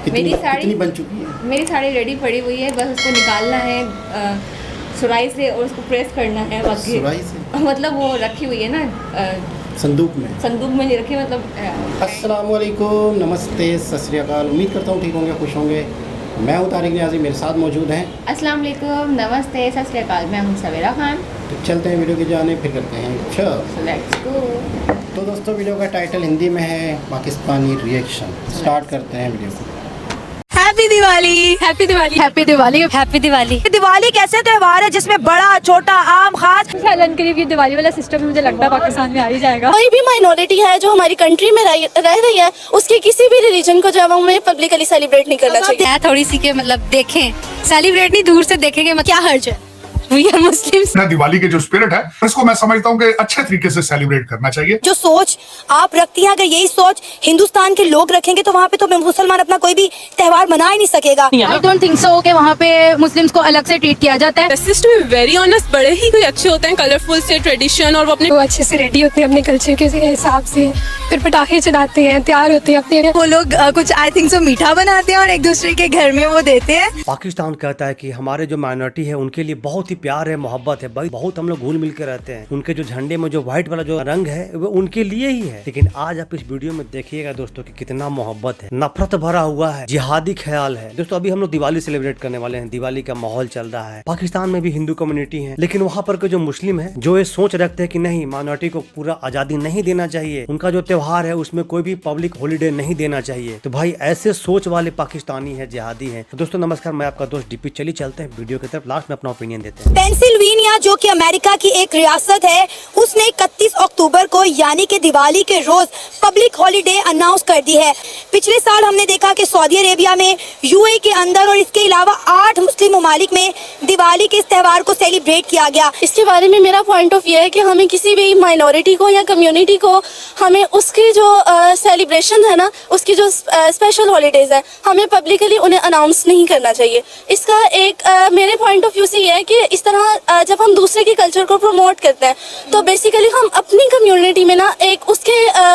कितनी बन चुकी है? मेरी साड़ी रेडी पड़ी हुई है, बस उसको निकालना है सुराई से और उसको प्रेस करना है। बाकी सुराई से मतलब वो रखी हुई है ना संदूक में नहीं रखी, मतलब। अस्सलाम वालेकुम, नमस्ते, सत श्री अकाल। उम्मीद करता हूँ ठीक होंगे, खुश होंगे। मैं हूँ तारिक नियाज़ी, मेरे साथ मौजूद हैं। अस्सलाम वालेकुम, नमस्ते, सत श्री अकाल। मैं हूँ सवेरा खान। तो चलते हैं वीडियो की जाने, फिर करते हैं So let's go। तो दोस्तों, वीडियो का टाइटल हिंदी में है पाकिस्तानी रिएक्शन। स्टार्ट करते हैं वीडियो को। Happy Diwali, happy Diwali, happy Diwali, happy Diwali. Diwali कैसे त्योहार है जिसमें बड़ा छोटा आम खास शायद करीब ये दिवाली वाला सिस्टम मुझे लगता है पाकिस्तान में आ ही जाएगा। कोई भी माइनॉरिटी है जो हमारी कंट्री में रह रही है, उसके किसी भी रिलीजन को जो है हमें पब्लिकली सेलिब्रेट नहीं करना चाहिए। थोड़ी सी के मतलब देखें, सेलिब्रेट नहीं दूर से देखेंगे, क्या हर्ज है। We are Muslims। दिवाली के जो स्पिरिट है इसको मैं समझता हूँ कि अच्छे तरीके से सेलिब्रेट करना चाहिए। जो सोच आप रखती हैं, अगर यही सोच हिंदुस्तान के लोग रखेंगे तो वहाँ पे तो मुसलमान अपना कोई भी त्योहार मना ही नहीं सकेगा। I don't think so कि वहाँ पे मुस्लिम्स को अलग से ट्रीट किया जाता है। टू बी वेरी ऑनेस्ट, बड़े ही कोई अच्छे होते हैं, कलरफुल से ट्रेडिशन, और वो अपने वो अच्छे से रेडी होते हैं अपने कल्चर के हिसाब से, फिर पटाखे चलाते हैं, तैयार होते हैं अपने। वो लोग कुछ आई थिंक सो मीठा बनाते हैं और एक दूसरे के घर में वो देते हैं। पाकिस्तान कहता है कि हमारे जो माइनॉरिटी है उनके लिए बहुत ही प्यार है, मोहब्बत है भाई, बहुत हम लोग घुल मिल के रहते हैं। उनके जो झंडे में जो व्हाइट वाला जो रंग है वो उनके लिए ही है। लेकिन आज आप इस वीडियो में देखिएगा दोस्तों कि कितना मोहब्बत है, नफरत भरा हुआ है, जिहादी ख्याल है। दोस्तों, अभी हम लोग दिवाली सेलिब्रेट करने वाले हैं, दिवाली का माहौल चल रहा है। पाकिस्तान में भी हिंदू कम्युनिटी है, लेकिन वहाँ पर के जो मुस्लिम है जो ये सोच रखते हैं कि नहीं, माइनॉरिटी को पूरा आजादी नहीं देना चाहिए, उनका जो त्योहार है उसमें कोई भी पब्लिक हॉलीडे नहीं देना चाहिए। तो भाई ऐसे सोच वाले पाकिस्तानी है, जिहादी है। तो दोस्तों नमस्कार, मैं आपका दोस्त डीपी। चलिए चलते हैं वीडियो की तरफ, लास्ट में अपना ओपिनियन देते हैं। पेंसिल्वेनिया जो कि अमेरिका की एक रियासत है, उसने 31 अक्टूबर को यानी कि दिवाली के रोज पब्लिक हॉलीडे अनाउंस कर दी है। पिछले साल हमने देखा कि सऊदी अरेबिया में, यूएई के अंदर और इसके अलावा 8 मुस्लिम ममालिक में दिवाली के इस त्योहार को सेलिब्रेट किया गया। इसके बारे में मेरा पॉइंट ऑफ व्यू है कि हमें किसी भी माइनॉरिटी को या कम्युनिटी को हमें उसकी जो सेलिब्रेशन है ना, उसकी जो स्पेशल हॉलीडेज है, हमें पब्लिकली उन्हें अनाउंस नहीं करना चाहिए। इसका एक मेरे पॉइंट ऑफ व्यू से ये है कि इस तरह जब हम दूसरे के कल्चर को प्रमोट करते हैं तो बेसिकली हम अपनी कम्युनिटी में ना एक उसके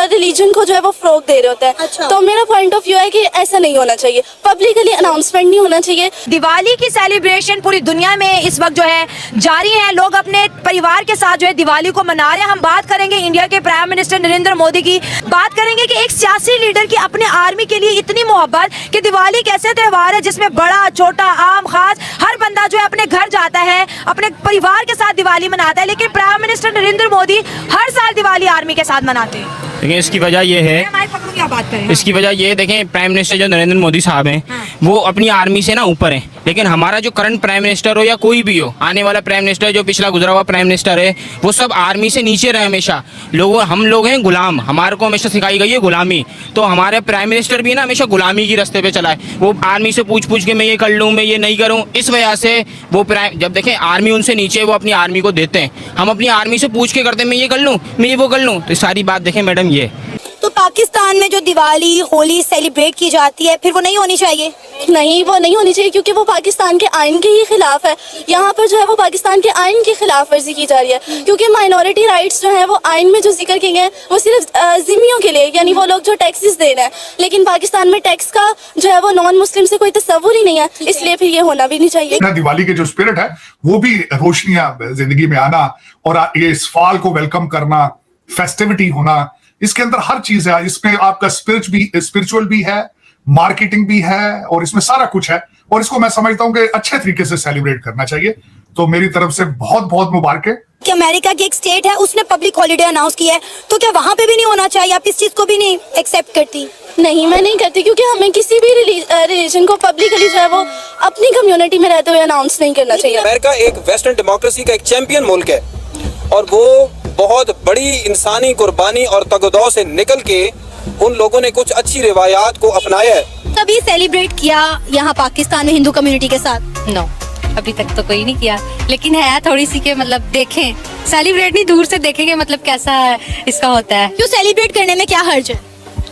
रिलीजन को जो है वो फ्रोग दे रहे होते हैं। अच्छा। तो मेरा पॉइंट ऑफ व्यू है कि ऐसा नहीं होना चाहिए, पब्लिकली अनाउंसमेंट नहीं होना चाहिए। दिवाली की सेलिब्रेशन पूरी दुनिया में इस वक्त जो है जारी है। लोग अपने परिवार के साथ जो है दिवाली को मना रहे हैं। हम बात करेंगे इंडिया के प्राइम मिनिस्टर नरेंद्र मोदी की, बात करेंगे कि एक सियासी लीडर की अपने आर्मी के लिए इतनी मोहब्बत कि दिवाली कैसे त्योहार है जिसमें बड़ा छोटा आम खास हर बंदा जो है अपने घर जाता है, अपने परिवार के साथ दिवाली मनाता है। लेकिन प्राइम मिनिस्टर नरेंद्र मोदी हर साल दिवाली आर्मी के साथ मनाते हैं। लेकिन इसकी वजह ये है, क्या बात करें, इसकी वजह ये देखें, प्राइम मिनिस्टर जो नरेंद्र मोदी साहब हैं वो अपनी आर्मी से ना ऊपर हैं। लेकिन हमारा जो करंट प्राइम मिनिस्टर हो या कोई भी हो, आने वाला प्राइम मिनिस्टर, जो पिछला गुजरा हुआ प्राइम मिनिस्टर है, वो सब आर्मी से नीचे रहे हमेशा। हम लोग हैं गुलाम, हमारे को हमेशा सिखाई गई है गुलामी। तो हमारे प्राइम मिनिस्टर भी ना हमेशा गुलामी की रास्ते पे चला है। वो आर्मी से पूछ पूछ के मैं ये कर लूँ, मैं ये नहीं करूँ, इस वजह से वो जब देखें आर्मी उनसे नीचे, वो अपनी आर्मी को देते हैं। हम अपनी आर्मी से पूछ के करते हैं, मैं ये कर लूँ, मैं ये वो कर लूँ। तो सारी बात देखें मैडम, ये तो पाकिस्तान में जो दिवाली होली सेलिब्रेट की जाती है, फिर वो नहीं होनी चाहिए? नहीं, वो नहीं होनी चाहिए क्योंकि वो पाकिस्तान के आइन के ही खिलाफ है। यहाँ पर जो है वो पाकिस्तान के आइन की खिलाफ वर्जी की जा रही है, क्योंकि माइनॉरिटी राइट्स जो है वो आइन में जो जिक्र किए गए हैं वो सिर्फ जिम्मियों के लिए, यानी वो लोग जो टैक्सेस दे रहे हैं। लेकिन पाकिस्तान में टैक्स का जो है वो नॉन मुस्लिम से कोई तस्वुर ही नहीं है, इसलिए फिर ये होना भी नहीं चाहिए। दिवाली के जो स्पिरिट है वो भी रोशनियां जिंदगी में आना, और ये इस फाल को वेलकम करना, फेस्टिविटी होना, इसके अंदर हर चीज है। इसमें आपका स्पिरिचुअल भी है, मार्केटिंग भी है, और इसमें सारा कुछ है। और इसको मैं समझता हूँ कि अच्छे तरीके से सेलिब्रेट करना चाहिए। तो मेरी तरफ से बहुत बहुत मुबारक है। कि अमेरिका की एक स्टेट है, उसने पब्लिक हॉलीडे अनाउंस किया है, तो क्या वहाँ पे भी नहीं होना चाहिए? आप इस चीज को भी नहीं एक्सेप्ट करती? नहीं, मैं नहीं करती, क्योंकि हमें किसी भी रिलीजन को पब्लिकली जो है वो अपनी कम्युनिटी में रहते हुए अनाउंस नहीं करना चाहिए। अमेरिका एक वेस्टर्न डेमोक्रेसी का एक चैंपियन मुल्क है, और वो बहुत बड़ी इंसानी कुर्बानी और तगदौ से निकल के उन लोगों ने कुछ अच्छी रिवायात को अपनाया है। कभी सेलिब्रेट किया यहाँ पाकिस्तान में हिंदू कम्युनिटी के साथ? नो, अभी तक तो कोई नहीं किया। लेकिन है थोड़ी सी के मतलब देखें, सेलिब्रेट नहीं दूर से देखेंगे मतलब कैसा इसका होता है। क्यों सेलिब्रेट करने में क्या हर्ज है?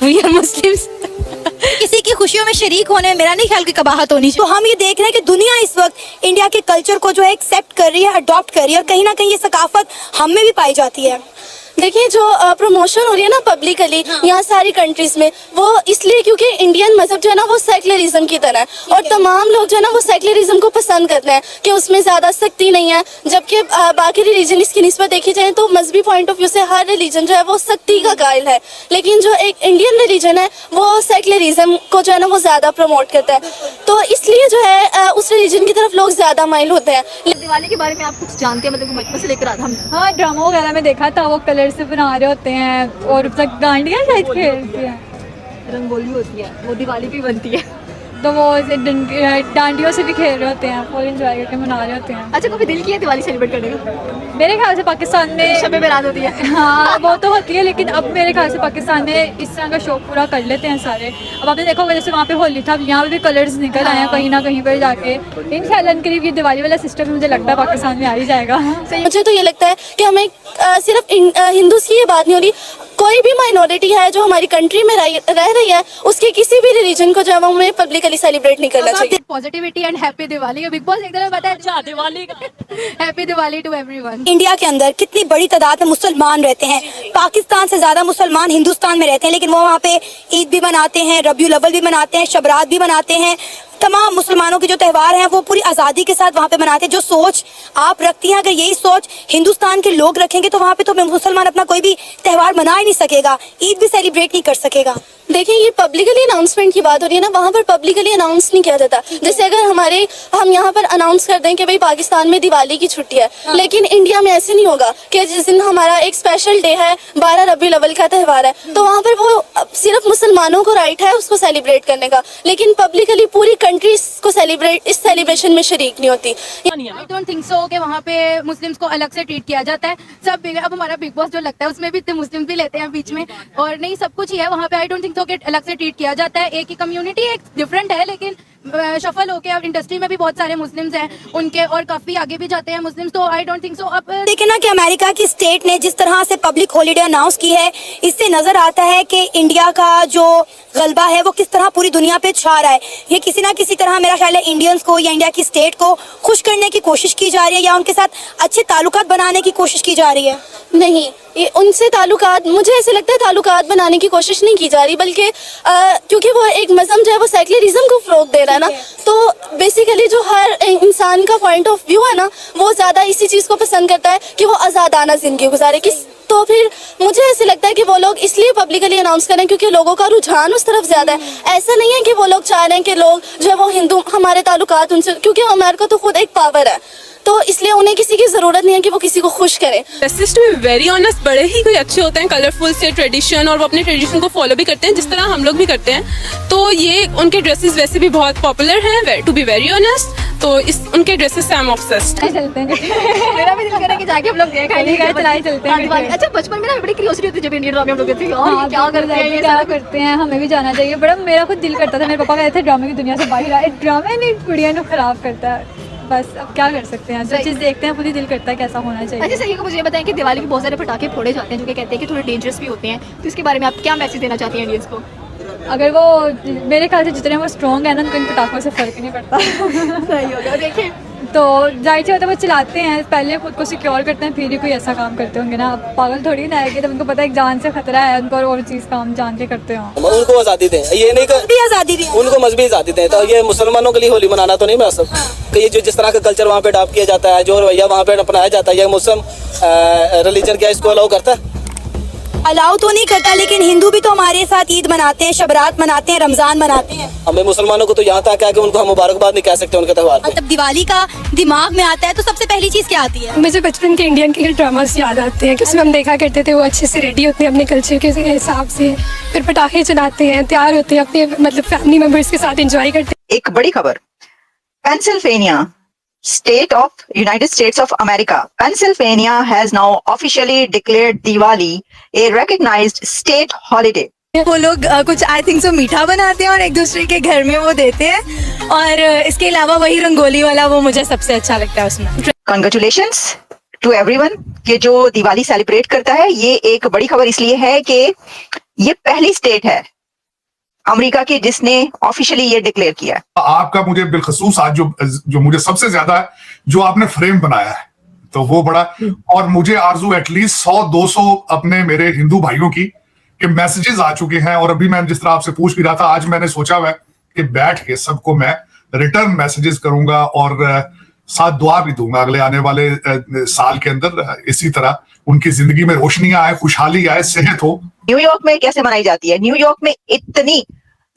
We are Muslims. किसी की खुशियों में शरीक होने में मेरा नहीं ख्याल की कबाहत होनी चाहिए। तो हम ये देख रहे हैं कि दुनिया इस वक्त इंडिया के कल्चर को जो है एक्सेप्ट कर रही है, अडॉप्ट कर रही है, और कहीं ना कहीं ये सकाफत हम में भी पाई जाती है। देखिए जो प्रमोशन हो रही है ना पब्लिकली यहाँ सारी कंट्रीज में, वो इसलिए क्योंकि इंडियन मजहब जो है ना वो सेक्युलरिज्म की तरह है और तमाम लोग जो है ना वो सेक्युलरिज्म को पसंद करते हैं कि उसमें ज्यादा सख्ती नहीं है, जबकि बाकी रिलीजन इसकी निस्बत देखी जाए तो मजहबी पॉइंट ऑफ व्यू से हर रिलीजन जो है वो सख्ती का कायल है, लेकिन जो एक इंडियन रिलीजन है वो सेक्युलरिज्म को जो है ना वो ज्यादा प्रमोट करता है, तो इसलिए जो है उस रिलीजन की तरफ लोग ज्यादा माइल होते हैं। दिवाली के बारे में आप कुछ जानते हैं, मतलब बचपन से लेकर हम? हाँ, ड्रामा वगैरह में देखा था, वो कलर से बना रहे होते हैं और तक डांडिया शायद खेलती है, रंगोली होती है, वो दिवाली भी बनती है। तो वो डांडियों से भी खेल रहे होते हैं, फुल एंजॉय करके मना रहे होते हैं। अच्छा, कभी दिल किया दिवाली सेलिब्रेट करने का? मेरे ख्याल से पाकिस्तान में शब बारात होती है। हाँ, वो तो होती है, लेकिन अब मेरे ख्याल से पाकिस्तान में इस तरह का शौक पूरा कर लेते हैं सारे। अब आपने देखा होगा जैसे वहाँ पे होली था, यहाँ पे भी कलर्स निकल आए हैं कहीं ना कहीं पर जाके। इंशाल्लाह करीब ये दिवाली वाला सिस्टम मुझे लगता है पाकिस्तान में आ ही जाएगा। मुझे तो ये लगता है कि हमें सिर्फ हिंदूज की ये बात नहीं हो रही, कोई भी माइनॉरिटी है जो हमारी कंट्री में रह रही है, उसके किसी भी रिलीजन को जो है हमें पब्लिकली सेलिब्रेट नहीं करना चाहिए। Positivity and happy Diwali. Big boss एक तरह बताया, अच्छा Diwali, happy Diwali to everyone. India के अंदर कितनी बड़ी तादाद में मुसलमान रहते हैं, पाकिस्तान से ज्यादा मुसलमान हिंदुस्तान में रहते हैं, लेकिन वो वहाँ पे ईद भी मनाते हैं, रबियुल अव्वल भी मनाते हैं, शबरात भी मनाते हैं, तमाम मुसलमानों के जो त्यौहार हैं वो पूरी आज़ादी के साथ वहाँ पे मनाते हैं। जो सोच आप रखती हैं, अगर यही सोच हिंदुस्तान के लोग रखेंगे तो वहाँ पे तो मुसलमान अपना कोई भी त्यौहार मना ही नहीं सकेगा, ईद भी सेलिब्रेट नहीं कर सकेगा। देखिए ये पब्लिकली अनाउंसमेंट की बात हो रही है ना, वहाँ पर पब्लिकली अनाउंस नहीं किया जाता। जैसे अगर हम यहाँ पर अनाउंस कर दें कि भाई पाकिस्तान में दिवाली की छुट्टी है, लेकिन इंडिया में ऐसे नहीं होगा कि जिस दिन हमारा एक स्पेशल डे है 12 रबीउल अव्वल का त्यौहार है, तो वहाँ पर वो सिर्फ मुसलमानों को राइट है उसको सेलिब्रेट करने का, लेकिन पब्लिकली पूरी कंट्री को इस सेलिब्रेशन में शरीक नहीं होती। आई डोंट थिंक सो कि वहाँ पे मुस्लिम्स को अलग से ट्रीट किया जाता है। सब अब हमारा बिग बॉस जो लगता है उसमें भी इतने मुस्लिम भी लेते हैं बीच में, और नहीं सब कुछ ही है वहाँ पे। आई डोंट थिंक सो कि अलग से ट्रीट किया जाता है। एक ही कम्युनिटी एक डिफरेंट है, लेकिन शफल होके अब इंडस्ट्री में भी बहुत सारे मुस्लिम्स हैं उनके, और काफी आगे भी जाते हैं मुस्लिम्स, तो आई डोंट थिंक सो। अब देखिए ना कि अमेरिका की स्टेट ने जिस तरह से पब्लिक हॉलिडे अनाउंस की है, इससे नजर आता है कि इंडिया का जो गलबा है वो किस तरह पूरी दुनिया पे छा रहा है। ये किसी ना किसी तरह मेरा ख्याल है इंडियंस को या इंडिया की स्टेट को खुश करने की कोशिश की जा रही है, या उनके साथ अच्छे ताल्लुकात बनाने की कोशिश की जा रही है। नहीं, ये उनसे ताल्लुकात, मुझे ऐसे लगता है ताल्लुकात बनाने की कोशिश नहीं की जा रही, बल्कि क्योंकि वो एक मजहब जो है वो सेक्युलरिज्म को फरोग दे रहा है ना, तो बेसिकली जो हर इंसान का पॉइंट ऑफ व्यू है ना वो ज्यादा इसी चीज को पसंद करता है कि वो आजादाना जिंदगी गुजारे। तो फिर मुझे ऐसे लगता है कि वो लोग इसलिए पब्लिकली अनाउंस करें क्योंकि लोगों का रुझान उस तरफ ज्यादा है। ऐसा नहीं है कि वो लोग चाह रहे हैं कि लोग जो है वो हिंदू हमारे ताल्लुकात उनसे, क्योंकि अमेरिका तो खुद एक पावर है, तो इसलिए उन्हें किसी की जरूरत नहीं है कि वो किसी को खुश करें। Dresses to be very honest बड़े ही कोई अच्छे होते हैं, कलरफुल से ट्रेडिशन, और वो अपने ट्रेडिशन को फॉलो भी करते हैं जिस तरह हम लोग भी करते हैं। तो ये उनके ड्रेसेस वैसे भी बहुत पॉपुलर हैं, टू बी वेरी ऑनेस्ट, तो इस उनके ड्रेसेस से आई एम ऑब्सेस्ड। चलते हैं मेरा भी दिल कर रहा है कि जाके हम लोग चलते हैं। अच्छा, बचपन में ना बड़ी क्यूरियोसिटी होती है जब इंडियन ड्रामे हम लोग देखते हैं, और क्या करते हैं, ये क्या करते हैं, हमें भी जाना चाहिए। बड़ा मेरा खुद दिल करता था, मेरे पापा कहते थे ड्रामे की दुनिया से बाहर आए, ड्रामे नहीं कुड़िया को खराब करता है। बस अब क्या कर सकते हैं, जो चीज़ देखते हैं खुद ही दिल करता है कैसा होना चाहिए। अच्छा सही है, मुझे बताएं कि दिवाली में बहुत सारे पटाखे फोड़े जाते हैं जो कि कहते हैं कि थोड़े डेंजरस भी होते हैं, तो इसके बारे में आप क्या मैसेज देना चाहती हैं इंडियंस को? अगर वो मेरे ख्याल से जितने वो स्ट्रॉन्ग है ना, उनको इन पटाखों से फर्क नहीं पड़ता। सही होगा। देखिए तो जाहिर सी होता है वो चलाते हैं, पहले खुद को सिक्योर करते हैं, फिर ही कोई ऐसा काम करते होंगे ना। अब पागल थोड़ी ना है कि जब उनको पता है एक जान से खतरा है उनको, और चीज़ काम जान के करते हो। उनको आज़ादी दें, ये नहीं कर आज़ादी दी, उनको मजहबी आज़ादी दें। तो ये मुसलमानों के लिए होली मनाना तो नहीं मुनासिब कि ये जो जिस तरह का कल्चर वहाँ पे अडॉप्ट किया जाता है, जो रवैया वहाँ पे अपनाया जाता है, ये मुस्लिम रिलीजन क्या इसको अलाउ करता है? अलाउ तो नहीं करता, लेकिन हिंदू भी तो हमारे साथ ईद मनाते हैं, शबरात मनाते हैं, रमजान मनाते हैं। हमें मुसलमानों को तो यहाँ तक है कि उनको हम मुबारकबाद नहीं कह सकते उनके त्यौहार पे। जब दिवाली का दिमाग में आता है तो सबसे पहली चीज क्या आती है? मुझे बचपन के इंडियन के ड्रामास याद आते हैं कि उसमें हम देखा करते थे, वो अच्छे से रेडी होते हैं अपने कल्चर के हिसाब से, फिर पटाखे चलाते हैं, तैयार होते हैं, अपने मतलब फैमिली मेंबर्स के साथ एंजॉय करते हैं। एक बड़ी खबर, Pennsylvania State of United States of America, Pennsylvania has now officially declared Diwali a recognized state holiday. वो लोग कुछ आई थिंक सो मीठा बनाते हैं और एक दूसरे के घर में वो देते हैं, और इसके अलावा वही रंगोली वाला वो मुझे सबसे अच्छा लगता है उसमें। Congratulations to everyone कि जो दिवाली सेलिब्रेट करता है। ये एक बड़ी खबर इसलिए है कि ये पहली स्टेट है अमेरिका की जिसने ऑफिशियली ये डिक्लेयर किया है। आपका मुझे बिलखसूस आज जो मुझे सबसे ज्यादा जो आपने फ्रेम बनाया है, तो वो बड़ा, और मुझे आरजू एटलीस्ट 100-200 अपने मेरे हिंदू भाइयों की कि मैसेजेस आ चुके हैं, और अभी मैं जिस तरह आपसे पूछ भी रहा था, आज मैंने सोचा हुआ है कि बैठ के सबको मैं रिटर्न मैसेजेस करूंगा और साथ दुआ भी दूंगा अगले आने वाले साल के अंदर इसी तरह उनकी जिंदगी में रोशनियां आए, खुशहाली आए, सेहत हो। न्यूयॉर्क में कैसे मनाई जाती है? न्यूयॉर्क में इतनी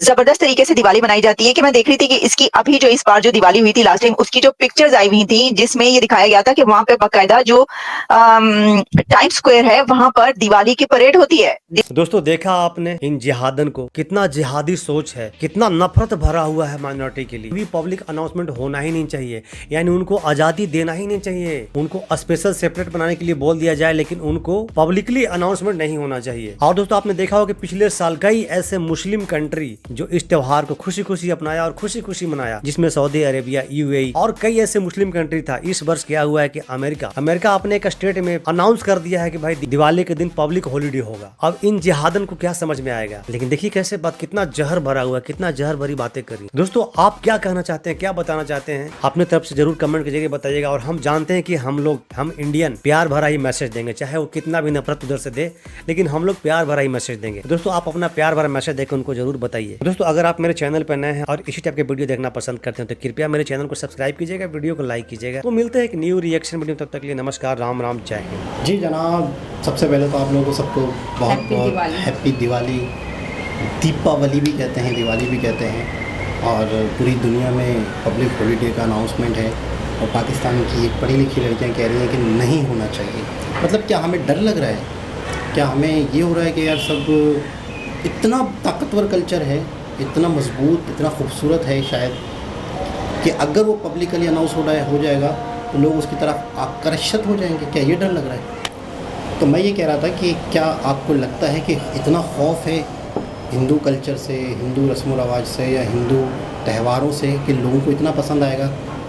जबरदस्त तरीके से दिवाली मनाई जाती है कि मैं देख रही थी कि इसकी अभी जो इस बार जो दिवाली हुई थी लास्ट टाइम, उसकी जो पिक्चर्स आई हुई थी जिसमें ये दिखाया गया था कि वहां पे बाकायदा जो टाइम स्क्वायर है वहां पर दिवाली की परेड होती है। दोस्तों देखा आपने इन जिहादन को, कितना जिहादी सोच है, कितना नफरत भरा हुआ है माइनॉरिटी के लिए। भी पब्लिक अनाउंसमेंट होना ही नहीं चाहिए, यानी उनको आजादी देना ही नहीं चाहिए, उनको स्पेशल सेपरेट बनाने के लिए बोल दिया जाए, लेकिन उनको पब्लिकली अनाउंसमेंट नहीं होना चाहिए। और दोस्तों आपने देखा होगा कि पिछले साल कई ऐसे मुस्लिम कंट्री जो इस त्योहार को खुशी खुशी अपनाया और खुशी खुशी मनाया, जिसमें सऊदी अरेबिया, यूएई और कई ऐसे मुस्लिम कंट्री था। इस वर्ष क्या हुआ है कि अमेरिका अपने एक स्टेट में अनाउंस कर दिया है कि भाई दिवाली के दिन पब्लिक हॉलीडे होगा। अब इन जिहादन को क्या समझ में आएगा? लेकिन देखिए कैसे बात, कितना जहर भरा हुआ है, कितना जहर भरी बातें करी। दोस्तों आप क्या कहना चाहते हैं, क्या बताना चाहते हैं, अपने तरफ से जरूर कमेंट के जरिए बताइएगा। और हम जानते हैं कि हम इंडियन प्यार भरा ही मैसेज देंगे, चाहे वो कितना भी नफरत उधर से दे, लेकिन हम लोग प्यार भरा ही मैसेज देंगे। दोस्तों आप अपना प्यार भरा मैसेज देकर उनको जरूर बताइए। दोस्तों अगर आप मेरे चैनल पर नए हैं और इसी टाइप के वीडियो देखना पसंद करते हैं तो कृपया मेरे चैनल को सब्सक्राइब कीजिएगा, वीडियो को लाइक कीजिएगा। तो मिलते हैं एक न्यू रिएक्शन वीडियो, तब तक के लिए नमस्कार, राम राम, जय हिंद। जी जनाब, सबसे पहले तो आप लोगों को सबको बहुत बहुत हैप्पी दिवाली, दीपावली भी कहते हैं, दिवाली भी कहते हैं। और पूरी दुनिया में पब्लिक हॉलीडे का अनाउंसमेंट है और पाकिस्तान की एक पढ़ी लिखी लड़कियां कह रही हैं कि नहीं होना चाहिए। मतलब क्या हमें डर लग रहा है? क्या हमें ये हो रहा है कि यार सब इतना ताकतवर कल्चर है, इतना मजबूत, इतना खूबसूरत है शायद, कि अगर वो पब्लिकली अनाउंस हो जाएगा तो लोग उसकी तरफ आकर्षित हो जाएंगे? क्या ये डर लग रहा है? तो मैं ये कह रहा था कि क्या आपको लगता है कि इतना खौफ है हिंदू कल्चर से, हिंदू रस्म व रवाज से या हिंदू त्योहारों से कि लोगों को इतना पसंद आएगा?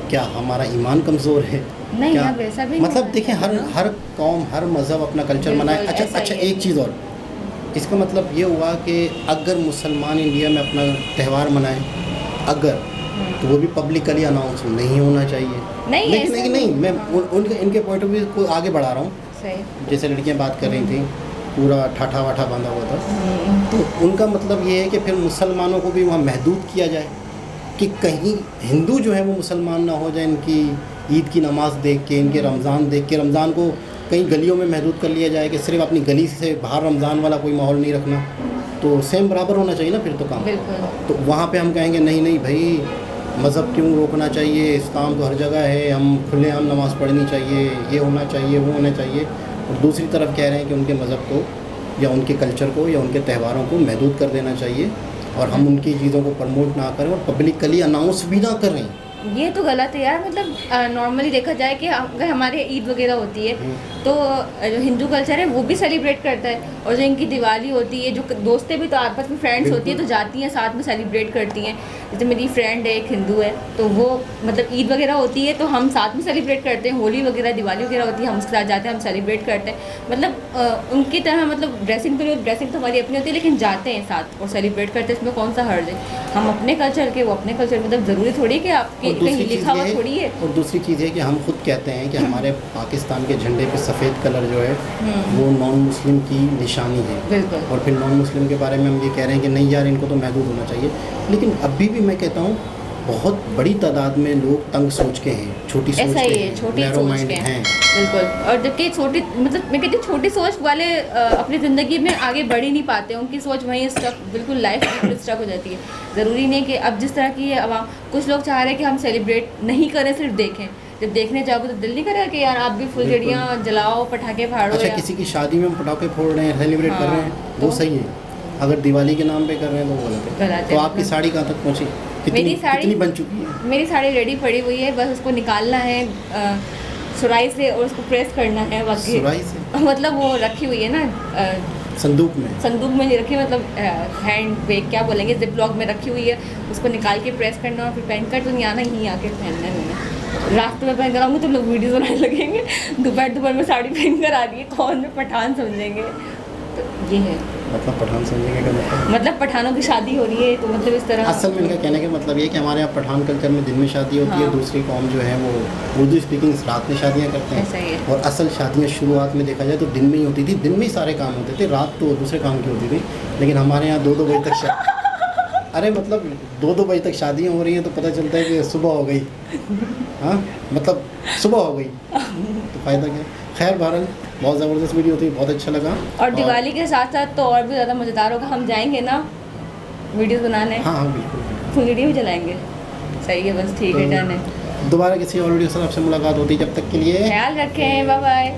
क्या हमारा ईमान कमज़ोर है? नहीं, क्या वैसा भी मतलब नहीं, देखें हर कौम, हर मज़हब अपना कल्चर मनाए। अच्छा एक चीज़ और, इसका मतलब ये हुआ कि अगर मुसलमान इंडिया में अपना त्यौहार मनाएं, अगर तो वो भी पब्लिकली अनाउंस नहीं होना चाहिए। नहीं, मैं इनके पॉइंट ऑफ व्यू को आगे बढ़ा रहा हूँ। जैसे लड़कियां बात कर रही थी, पूरा ठाठा वाठा बांधा हुआ था, तो उनका मतलब ये है कि फिर मुसलमानों को भी वहाँ महदूद किया जाए कि कहीं हिंदू जो है वो मुसलमान ना हो जाए, इनकी ईद की नमाज़ देख के, इनके रमज़ान देख के रमज़ान को कहीं गलियों में महदूद कर लिया जाए कि सिर्फ अपनी गली से बाहर रमज़ान वाला कोई माहौल नहीं रखना। तो सेम बराबर होना चाहिए ना फिर तो काम। तो वहाँ पे हम कहेंगे नहीं भाई, मज़हब क्यों रोकना चाहिए, इस्लाम तो हर जगह है, हम खुलेआम नमाज़ पढ़नी चाहिए, ये होना चाहिए, वो होना चाहिए। और दूसरी तरफ कह रहे हैं कि उनके मज़हब को या उनके कल्चर को या उनके त्योहारों को महदूद कर देना चाहिए और हम उनकी चीज़ों को प्रमोट ना करें और पब्लिकली अनाउंस भी ना करें। ये तो गलत है यार। मतलब नॉर्मली देखा जाए कि अगर हमारे ईद वगैरह होती है तो जो हिंदू कल्चर है वो भी सेलिब्रेट करता है, और जो इनकी दिवाली होती है, जो दोस्तें भी तो आपस में फ्रेंड्स होती है तो जाती हैं साथ में सेलिब्रेट करती हैं। जैसे मेरी फ्रेंड है एक हिंदू है, तो वो मतलब ईद वगैरह होती है तो हम साथ में सेलिब्रेट करते हैं, होली वगैरह दिवाली वगैरह होती है हम उसके साथ जाते हैं, हम सेलिब्रेट करते हैं। मतलब उनकी तरह मतलब ड्रेसिंग तो हमारी अपनी होती है, लेकिन जाते हैं साथ और सेलिब्रेट करते हैं, इसमें कौन सा हर्ज है? हम अपने कल्चर के, वो अपने कल्चर, मतलब ज़रूरी थोड़ी कि आपकी कहीं लिखा हुआ थोड़ी है। और दूसरी चीज़ है कि हम खुद कहते हैं कि हमारे पाकिस्तान के झंडे पे सफ़ेद कलर जो है वो नॉन मुस्लिम की निशानी है, और फिर नॉन मुस्लिम के बारे में हम ये कह रहे हैं कि नहीं यार इनको तो महदूद होना चाहिए। लेकिन अभी भी मैं कहता हूँ बहुत बड़ी तादाद में लोग तंग सोच के हैं, छोटी सोच के हैं, छोटी सोच के हैं, बिल्कुल। और जबकि छोटी, मतलब मैं कहती हूँ छोटी सोच वाले अपनी ज़िंदगी में आगे बढ़ ही नहीं पाते, उनकी सोच वहीं स्टक, बिल्कुल लाइफ बिल्कुल स्टक हो जाती है। ज़रूरी नहीं कि अब जिस तरह की है अब कुछ लोग चाह रहे हैं कि हम सेलिब्रेट नहीं करें, सिर्फ देखें। जब देखने जाओगे तो दिल नहीं करेगा कि यार आप भी फुलझड़ियाँ जलाओ, पटाखे फाड़ो। अच्छा किसी की शादी में हम पटाखे फोड़ रहे हैं, सेलिब्रेट कर रहे हैं, वो सही है। अगर दिवाली के नाम पे कर रहे हैं तो गलत है। तो आपकी साड़ी कहाँ तक पहुँची? कितनी बन चुकी है? मेरी साड़ी रेडी पड़ी हुई है, बस उसको निकालना है सुराई से और उसको प्रेस करना है। बाकी सुराई से मतलब वो रखी हुई है ना संदूक में नहीं रखी, मतलब हैंड बैग क्या बोलेंगे, जिप लॉक में रखी हुई है। उसको निकाल के प्रेस करना और फिर पहन कर तो नहीं आना, यहीं आके पहनना है मैंने। रास्ते में पहन कर आऊँगी तो लोग वीडियो बनाने लगेंगे, दोपहर में साड़ी पहन कर आ रही है, कौन में पठान समझेंगे। तो ये है। मतलब पठान समझेंगे का मतलब पठानों की शादी हो रही है तो मतलब इस तरह असल में इनका कहने का मतलब ये है कि हमारे यहाँ पठान कल्चर में दिन में शादी होती है, हाँ। दूसरी कौम जो है वो उर्दू स्पीकिंग रात में शादियाँ करते ऐसा ही हैं। है। और असल शादियाँ शुरुआत में देखा जाए तो दिन में ही होती थी, दिन में ही सारे काम होते थे, रात तो दूसरे काम की होती थी। लेकिन हमारे यहाँ 2-2 बजे तक अरे मतलब 2-2 बजे तक शादियाँ हो रही हैं तो पता चलता है कि सुबह हो गई। हाँ मतलब सुबह हो गई तो फ़ायदा क्या। खैर बहरहाल बहुत ज़बरदस्त वीडियो थी, बहुत अच्छा लगा। और दिवाली के साथ साथ तो और भी ज़्यादा मज़ेदार होगा। हम जाएंगे ना वीडियोस बनाने, हाँ हाँ बिल्कुल। फुलझड़ी भी जलाएंगे। सही है, बस ठीक है, डन है। दोबारा किसी और वीडियो से आपसे मुलाकात होती है, जब तक के लिए ख्याल रखें, बाय बाय।